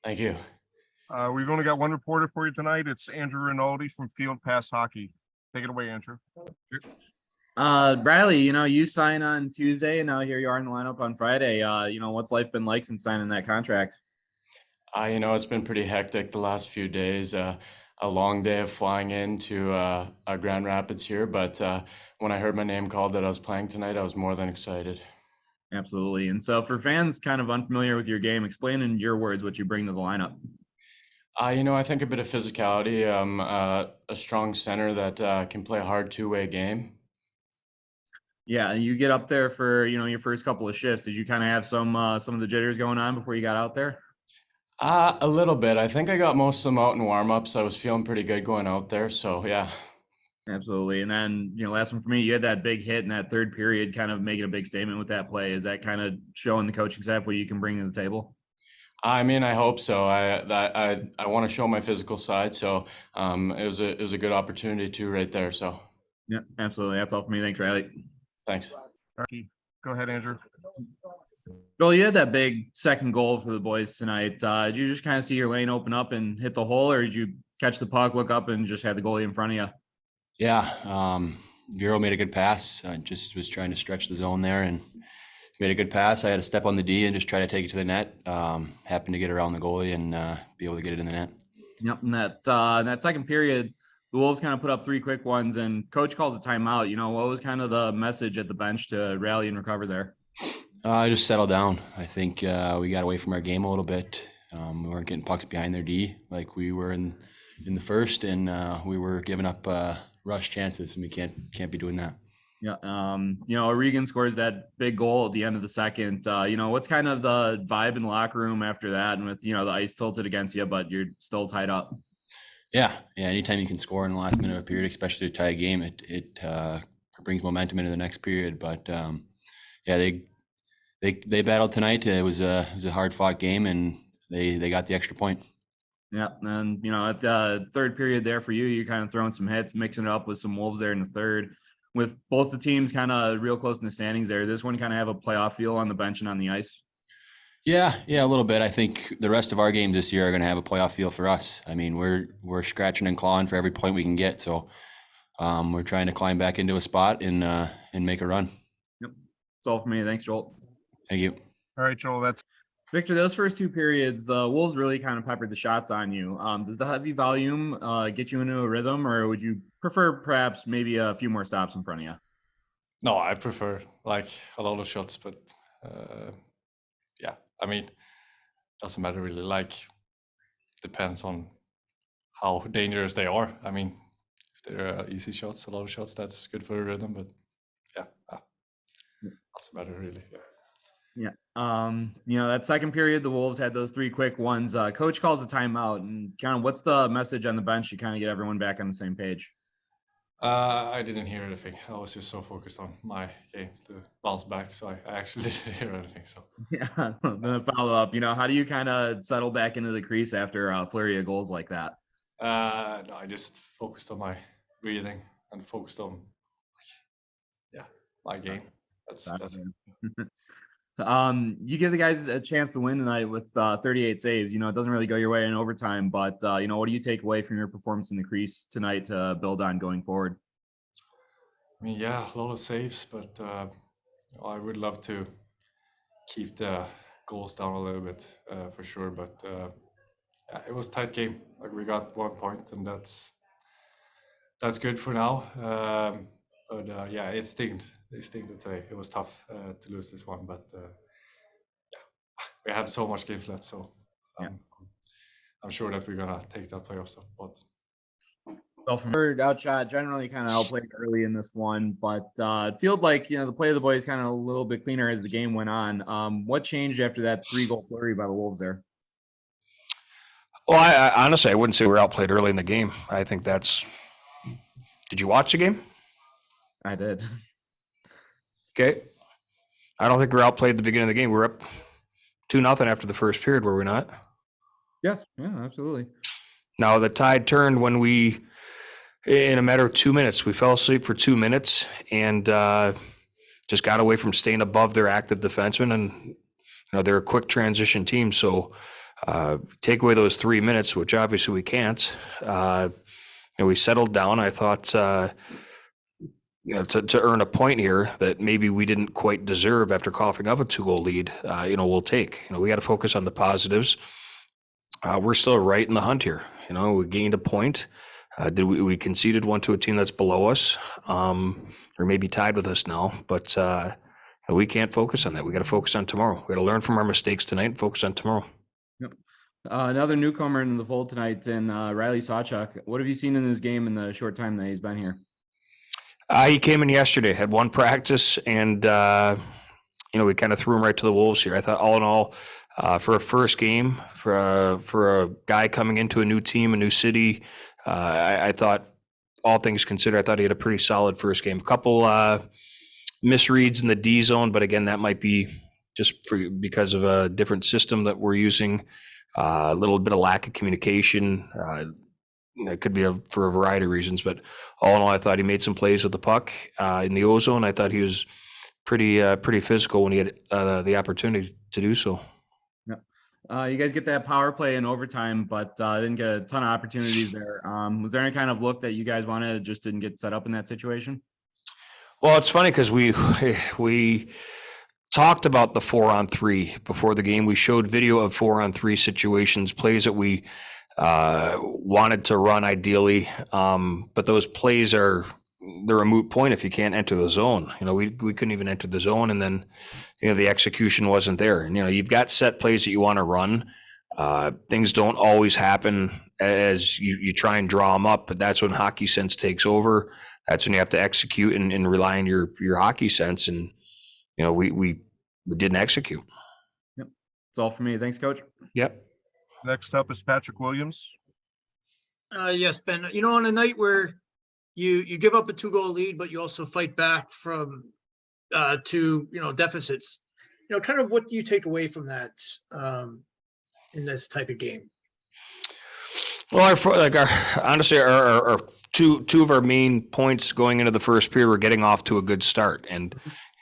Thank you. We've only got one reporter for you tonight. It's Andrew Rinaldi from Field Pass Hockey. Take it away, Andrew. Bradley, you sign on Tuesday, and now here you are in the lineup on Friday. What's life been like since signing that contract? It's been pretty hectic the last few days. A long day of flying into Grand Rapids here, but when I heard my name called that I was playing tonight, I was more than excited. Absolutely. And so for fans kind of unfamiliar with your game, explain in your words what you bring to the lineup. I think a bit of physicality, a strong center that can play a hard two-way game. Yeah, you get up there for, your first couple of shifts. Did you kind of have some of the jitters going on before you got out there? A little bit. I think I got most of them out in warm-ups. I was feeling pretty good going out there, so yeah. Absolutely. And then, last one for me, you had that big hit in that third period, kind of making a big statement with that play. Is that kind of showing the coaching staff what you can bring to the table? I mean, I hope so. I want to show my physical side, so it was a good opportunity too, right there. So yeah, absolutely. That's all for me. Thanks, Riley. Thanks. Go ahead, Andrew. Joel, you had that big second goal for the boys tonight. Did you just kind of see your lane open up and hit the hole, or did you catch the puck, look up, and just had the goalie in front of you? Yeah, Viro made a good pass. I just was trying to stretch the zone there and made a good pass. I had to step on the D and just try to take it to the net. Happened to get around the goalie and be able to get it in the net. Yep, and that second period, the Wolves kind of put up three quick ones, and coach calls a timeout. What was kind of the message at the bench to rally and recover there? I just settled down. I think we got away from our game a little bit. We weren't getting pucks behind their D like we were in the first, and we were giving up rush chances, and we can't be doing that. Yeah. Regan scores that big goal at the end of the second. What's kind of the vibe in the locker room after that, and with the ice tilted against you, but you're still tied up? Yeah. Anytime you can score in the last minute of a period, especially to tie a game, it brings momentum into the next period. But they battled tonight. It was a hard fought game, and they got the extra point. Yeah, and at the third period there for you, you're kind of throwing some hits, mixing it up with some Wolves there in the third. With both the teams kind of real close in the standings there, this one kind of have a playoff feel on the bench and on the ice? Yeah, a little bit. I think the rest of our games this year are going to have a playoff feel for us. I mean, we're scratching and clawing for every point we can get, so we're trying to climb back into a spot and make a run. Yep, that's all for me. Thanks, Joel. Thank you. All right, Joel. That's Victor. Those first two periods, the Wolves really kind of peppered the shots on you. Does the heavy volume get you into a rhythm, or would you prefer perhaps maybe a few more stops in front of you? No, I prefer like a lot of shots, but I mean, doesn't matter really. Like, depends on how dangerous they are. I mean, if they're easy shots, a lot of shots, that's good for the rhythm. But doesn't matter really. Yeah. That second period, the Wolves had those three quick ones. Coach calls a timeout, and kind of what's the message on the bench to kind of get everyone back on the same page? I didn't hear anything. I was just so focused on my game to bounce back, so I actually didn't hear anything. So yeah, then a follow up. How do you kind of settle back into the crease after a flurry of goals like that? No, I just focused on my breathing and focused on my game. That's it. You give the guys a chance to win tonight with 38 saves. It doesn't really go your way in overtime, but what do you take away from your performance in the crease tonight to build on going forward? I mean, a lot of saves, but I would love to keep the goals down a little bit for sure. But it was a tight game. Like, we got 1 point, and that's good for now. But it stinged. They stinged today. It was tough to lose this one, but we have so much games left, so I'm sure that we're gonna take that playoff stuff. But well, from third outshot, generally kind of outplayed early in this one, but it felt like the play of the boys kind of a little bit cleaner as the game went on. What changed after that 3-goal flurry by the Wolves there? Well, I honestly, I wouldn't say we're outplayed early in the game. I think that's. Did you watch the game? I did. Okay. I don't think we're outplayed at the beginning of the game. We're up 2-0 after the first period, were we not? Yes. Yeah, absolutely. Now, the tide turned when we, in a matter of 2 minutes, we fell asleep for 2 minutes and just got away from staying above their active defensemen. And, they're a quick transition team. So Take away those 3 minutes, which obviously we can't. And we settled down. I thought, to earn a point here that maybe we didn't quite deserve after coughing up a 2-goal lead, we'll take. We got to focus on the positives. We're still right in the hunt here. We gained a point. We conceded one to a team that's below us, or maybe tied with us now, but we can't focus on that. We got to focus on tomorrow. We got to learn from our mistakes tonight and focus on tomorrow. Yep. Another newcomer in the fold tonight, and Riley Sawchuk. What have you seen in this game in the short time that he's been here? He came in yesterday, had one practice, and we kind of threw him right to the wolves here. I thought, all in all, for a first game, for a guy coming into a new team, a new city, I thought, all things considered, I thought he had a pretty solid first game. A couple misreads in the D zone, but again, that might be just because of a different system that we're using. A little bit of lack of communication. It could be for a variety of reasons, but all in all, I thought he made some plays with the puck in the O zone. I thought he was pretty physical when he had the opportunity to do so. You guys get that power play in overtime, but didn't get a ton of opportunities there. Was there any kind of look that you guys wanted, just didn't get set up in that situation? Well, it's funny because we talked about the 4-on-3 before the game. We showed video of 4-on-3 situations, plays that we wanted to run ideally, but those plays they're a moot point if you can't enter the zone. We couldn't even enter the zone, and then the execution wasn't there. And you've got set plays that you want to run. Things don't always happen as you try and draw them up, but that's when hockey sense takes over. That's when you have to execute and rely on your hockey sense. And we didn't execute. Yep, that's all for me. Thanks, Coach. Yep. Next up is Patrick Williams. Yes, Ben, on a night where you give up a 2-goal lead, but you also fight back from to deficits, kind of what do you take away from that in this type of game? Well, honestly, our two of our main points going into the first period were getting off to a good start. And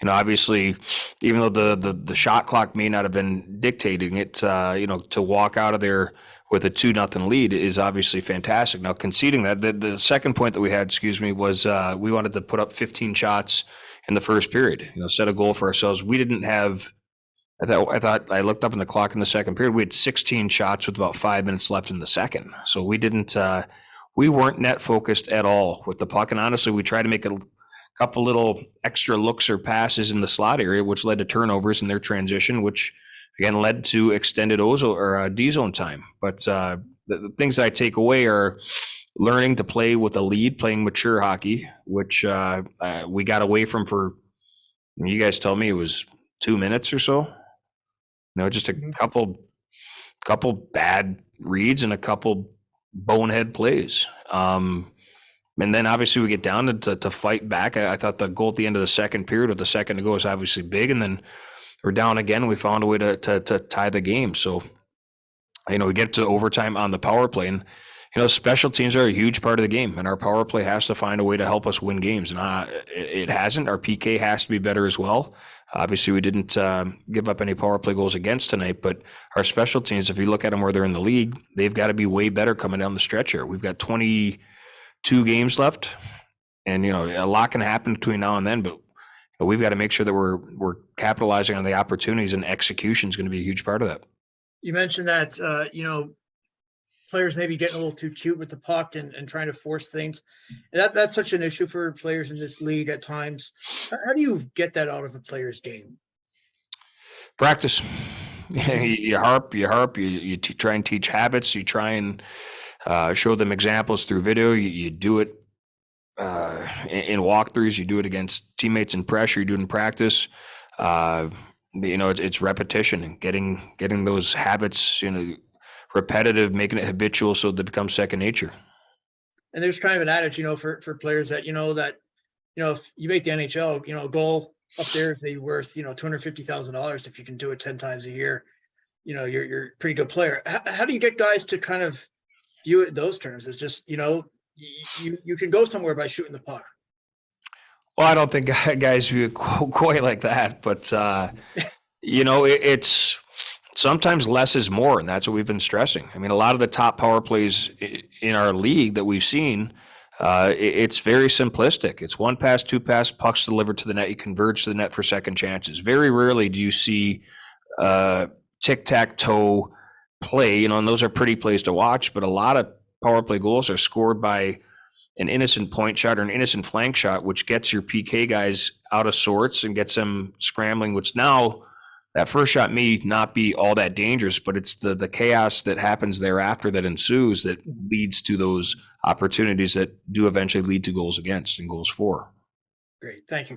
obviously, even though the shot clock may not have been dictating it, to walk out of there with a 2-0 lead is obviously fantastic. Now, conceding that, the second point that we had, was we wanted to put up 15 shots in the first period. Set a goal for ourselves. We didn't have. I thought I looked up in the clock in the second period. We had 16 shots with about 5 minutes left in the second. So we didn't. We weren't net focused at all with the puck. And honestly, we tried to make a couple little extra looks or passes in the slot area, which led to turnovers in their transition, which again led to extended D zone time. But the things I take away are learning to play with a lead, playing mature hockey, which we got away from for. You guys told me it was 2 minutes or so. Just a couple bad reads and a couple bonehead plays. And then obviously we get down to fight back. I thought the goal at the end of the second period with the second to go was obviously big, and then we're down again. We found a way to tie the game. So, we get to overtime on the power play, and special teams are a huge part of the game, and our power play has to find a way to help us win games. And it hasn't. Our PK has to be better as well. Obviously, we didn't give up any power play goals against tonight, but our special teams, if you look at them where they're in the league, they've got to be way better coming down the stretch here. We've got 22 games left, and a lot can happen between now and then, but we've got to make sure that we're capitalizing on the opportunities, and execution is going to be a huge part of that. You mentioned that players maybe getting a little too cute with the puck and trying to force things. And that's such an issue for players in this league at times. How do you get that out of a player's game? Practice. You harp, you try and teach habits. You try and show them examples through video. You do it in walkthroughs. You do it against teammates in pressure. You do it in practice. It's repetition and getting those habits, repetitive, making it habitual so they become second nature. And there's kind of an adage, for players that, if you make the NHL, a goal up there is maybe worth, $250,000 if you can do it 10 times a year. You're a pretty good player. How do you get guys to kind of view it in those terms? It's just, you can go somewhere by shooting the puck. Well, I don't think guys view it quite like that, but it's sometimes less is more, and that's what we've been stressing. I mean, a lot of the top power plays in our league that we've seen, it's very simplistic. It's one pass, two pass, pucks delivered to the net. You converge to the net for second chances. Very rarely do you see tic-tac-toe play, and those are pretty plays to watch, but a lot of power play goals are scored by an innocent point shot or an innocent flank shot, which gets your PK guys out of sorts and gets them scrambling, which now that first shot may not be all that dangerous, but it's the chaos that happens thereafter that ensues that leads to those opportunities that do eventually lead to goals against and goals for. Great. Thank you.